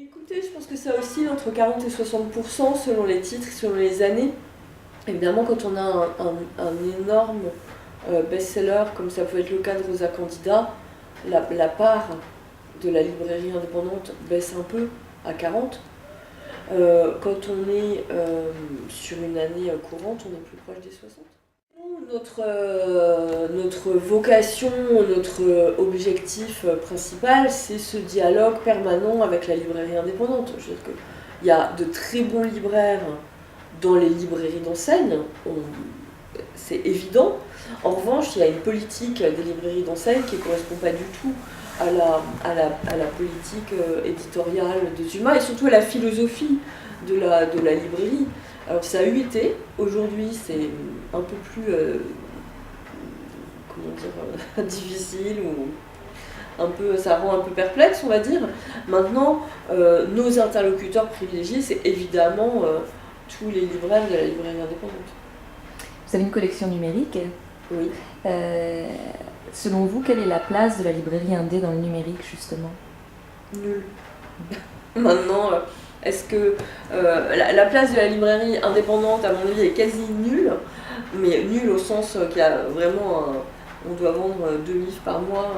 Écoutez, je pense que ça oscille entre 40 et 60% selon les titres, selon les années. Évidemment, quand on a un énorme best-seller, comme ça peut être le cas de Rosa Candida, la part de la librairie indépendante baisse un peu à 40. Quand on est sur une année courante, on est plus proche des 60. Notre vocation, notre objectif principal, c'est ce dialogue permanent avec la librairie indépendante. Je veux dire qu'il y a de très bons libraires dans les librairies d'enseigne, c'est évident. En revanche, il y a une politique des librairies d'enseigne qui ne correspond pas du tout à la politique éditoriale de Zuma et surtout à la philosophie de la librairie. Alors ça a eu été, aujourd'hui c'est un peu plus difficile ou ça rend un peu perplexe, on va dire. Maintenant, nos interlocuteurs privilégiés, c'est évidemment tous les libraires de la librairie indépendante. Vous avez une collection numérique. Oui. Selon vous, quelle est la place de la librairie indé dans le numérique, justement? Nulle. Maintenant, est-ce que la place de la librairie indépendante, à mon avis, est quasi nulle, mais nulle au sens qu'il y a vraiment on doit vendre 2 livres par mois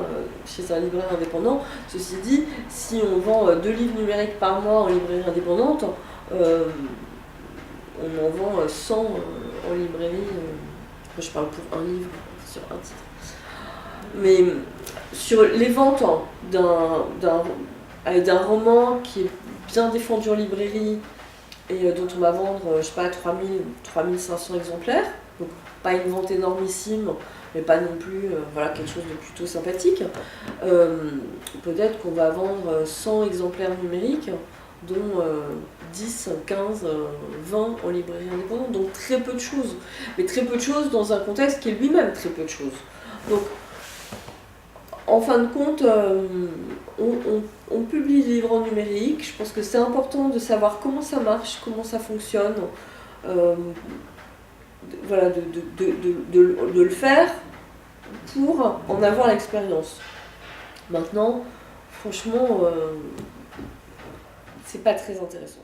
chez un libraire indépendant. Ceci dit, si on vend 2 livres numériques par mois en librairie indépendante, on en vend 100 en librairie. Je parle pour un livre sur un titre. Mais sur les ventes d'un roman qui est bien défendu en librairie et dont on va vendre, je sais pas, 3500 exemplaires, donc pas une vente énormissime, mais pas non plus quelque chose de plutôt sympathique. Peut-être qu'on va vendre 100 exemplaires numériques, dont 10, 15, 20 en librairie indépendante, donc très peu de choses. Mais très peu de choses dans un contexte qui est lui-même très peu de choses. Donc, en fin de compte, on publie des livres en numérique. Je pense que c'est important de savoir comment ça marche, comment ça fonctionne, de le faire pour en avoir l'expérience. Maintenant, franchement, c'est pas très intéressant.